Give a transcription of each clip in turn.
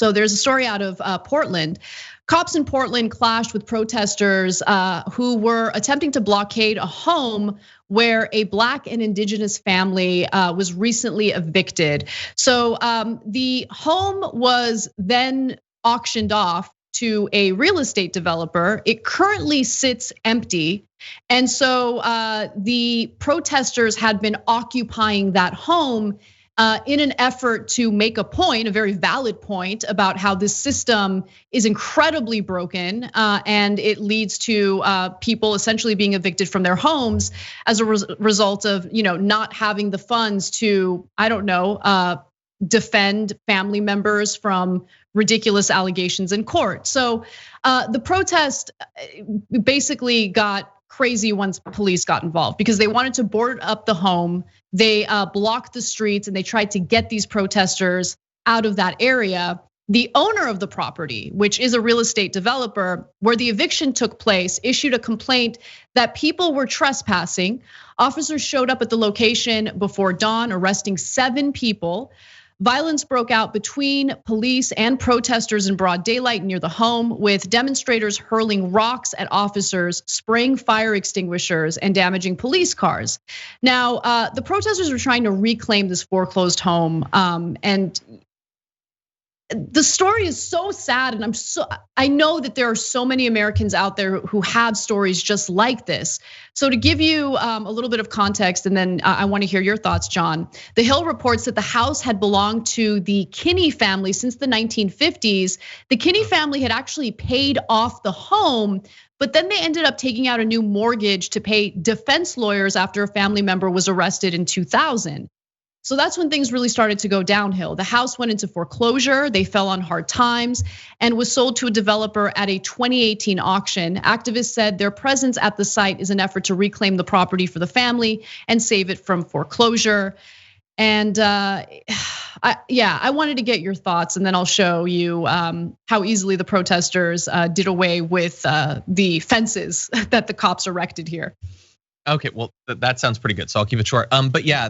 So there's a story out of Portland. Cops in Portland clashed with protesters who were attempting to blockade a home where a Black and Indigenous family was recently evicted. So the home was then auctioned off to a real estate developer. It currently sits empty. And so the protesters had been occupying that home in an effort to make a point, a very valid point, about how this system is incredibly broken and it leads to people essentially being evicted from their homes as a result of not having the funds to, I don't know, defend family members from ridiculous allegations in court. So the protest basically got crazy once police got involved because they wanted to board up the home. They blocked the streets and they tried to get these protesters out of that area. The owner of the property, which is a real estate developer, where the eviction took place, issued a complaint that people were trespassing. Officers showed up at the location before dawn, arresting 7 people. Violence broke out between police and protesters in broad daylight near the home, with demonstrators hurling rocks at officers, spraying fire extinguishers, and damaging police cars. Now, the protesters were trying to reclaim this foreclosed home, and the story is so sad, and I know that there are so many Americans out there who have stories just like this. So to give you a little bit of context, and then I want to hear your thoughts, John. The Hill reports that the house had belonged to the Kinney family since the 1950s. The Kinney family had actually paid off the home, but then they ended up taking out a new mortgage to pay defense lawyers after a family member was arrested in 2000. So that's when things really started to go downhill. The house went into foreclosure, they fell on hard times, and was sold to a developer at a 2018 auction. Activists said their presence at the site is an effort to reclaim the property for the family and save it from foreclosure. And I wanted to get your thoughts, and then I'll show you how easily the protesters did away with the fences that the cops erected here. Okay, well, that sounds pretty good, so I'll keep it short. But yeah,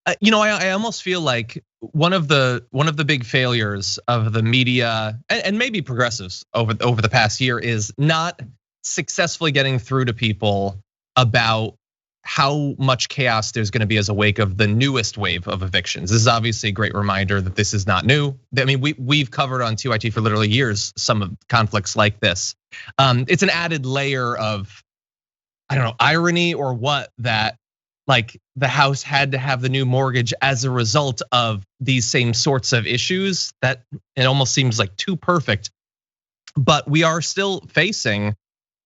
I almost feel like one of the big failures of the media and maybe progressives over the past year is not successfully getting through to people about how much chaos there's going to be as a wake of the newest wave of evictions. This is obviously a great reminder that this is not new. I mean, we've covered on TYT for literally years some of conflicts like this. It's an added layer of, I don't know, irony or what, that like the house had to have the new mortgage as a result of these same sorts of issues, that it almost seems like too perfect. But we are still facing,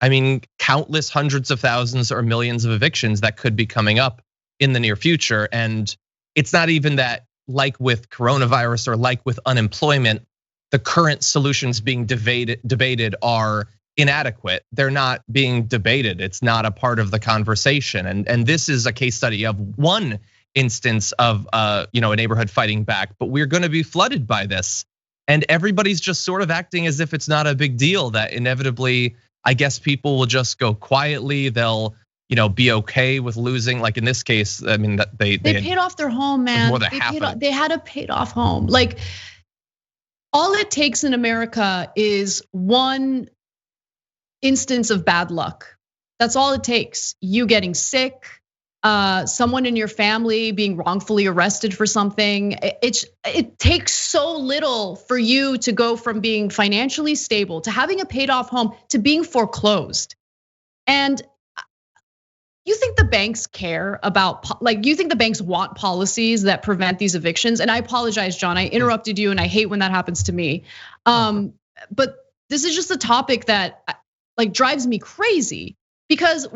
I mean, countless hundreds of thousands or millions of evictions that could be coming up in the near future. And it's not even that, like with coronavirus or like with unemployment, the current solutions being debated are inadequate. They're not being debated. It's not a part of the conversation. And this is a case study of one instance of a neighborhood fighting back, but we're gonna be flooded by this. And everybody's just sort of acting as if it's not a big deal, that inevitably, I guess people will just go quietly. They'll, be okay with losing. Like in this case, I mean, that they paid off their home, man. More than half. They had a paid off home. Like, all it takes in America is one instance of bad luck. That's all it takes. You getting sick, someone in your family being wrongfully arrested for something. It takes so little for you to go from being financially stable to having a paid off home to being foreclosed. And you think the banks care about, like, you think the banks want policies that prevent these evictions? And I apologize, John, I interrupted you, and I hate when that happens to me. But this is just a topic that like drives me crazy, because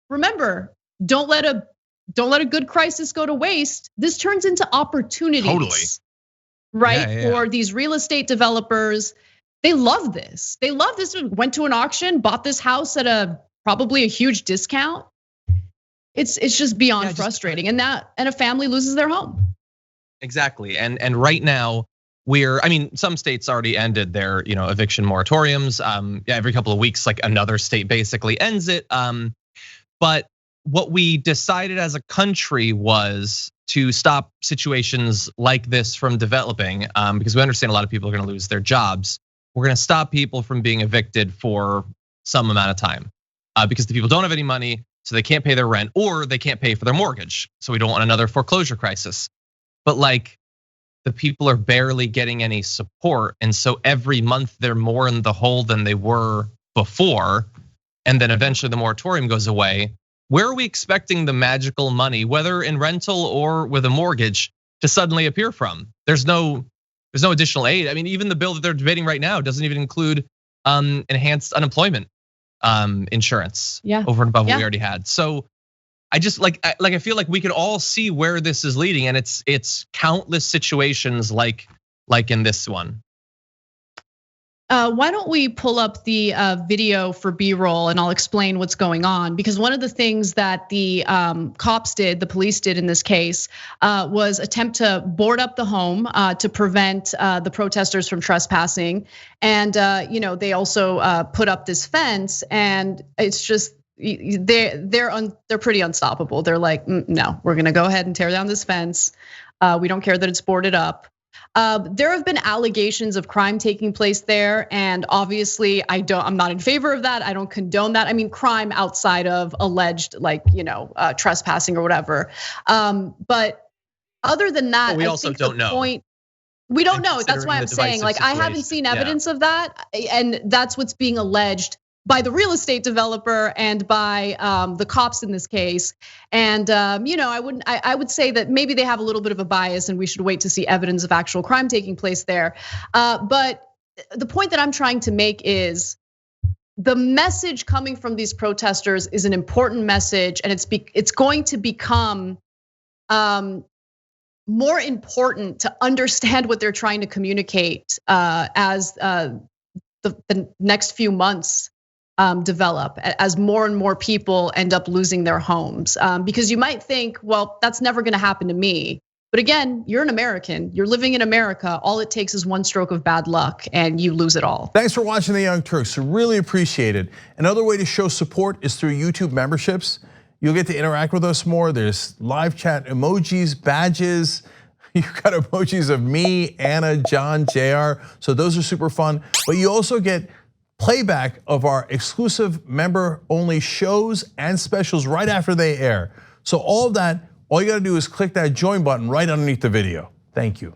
remember, don't let a good crisis go to waste. This turns into opportunities. Totally. Right? Yeah. For these real estate developers. They love this. They love this. Went to an auction, bought this house at probably a huge discount. It's just beyond frustrating. And a family loses their home. Exactly. And right now, some states already ended their, eviction moratoriums. Every couple of weeks, like another state basically ends it. But what we decided as a country was to stop situations like this from developing, because we understand a lot of people are gonna lose their jobs. We're gonna stop people from being evicted for some amount of time, because the people don't have any money, so they can't pay their rent or they can't pay for their mortgage. So we don't want another foreclosure crisis. But like, the people are barely getting any support, and so every month they're more in the hole than they were before. And then eventually the moratorium goes away. Where are we expecting the magical money, whether in rental or with a mortgage, to suddenly appear from? There's no additional aid. I mean, even the bill that they're debating right now doesn't even include enhanced unemployment insurance over and above what we already had. So I just I feel like we could all see where this is leading, and it's countless situations like in this one. Why don't we pull up the video for B-roll and I'll explain what's going on, because one of the things that the cops did, the police did in this case, was attempt to board up the home to prevent the protesters from trespassing. And they also put up this fence, and it's just they're pretty unstoppable. They're like, no, we're gonna go ahead and tear down this fence. We don't care that it's boarded up. There have been allegations of crime taking place there, and obviously I'm not in favor of that. I don't condone that. I mean, crime outside of alleged trespassing or whatever. But other than that, we also don't know. We don't know. That's why I'm saying, I haven't seen evidence of that, and that's what's being alleged by the real estate developer and by the cops in this case. And I would say that maybe they have a little bit of a bias, and we should wait to see evidence of actual crime taking place there. But the point that I'm trying to make is the message coming from these protesters is an important message, and it's going to become more important to understand what they're trying to communicate as the next few months develop, as more and more people end up losing their homes. Because you might think, well, that's never gonna happen to me. But again, you're an American, you're living in America. All it takes is one stroke of bad luck and you lose it all. Thanks for watching The Young Turks, really appreciate it. Another way to show support is through YouTube memberships. You'll get to interact with us more. There's live chat emojis, badges. You've got emojis of me, Anna, John, JR. So those are super fun. But you also get playback of our exclusive member-only shows and specials right after they air. So all of that, all you gotta do is click that join button right underneath the video. Thank you.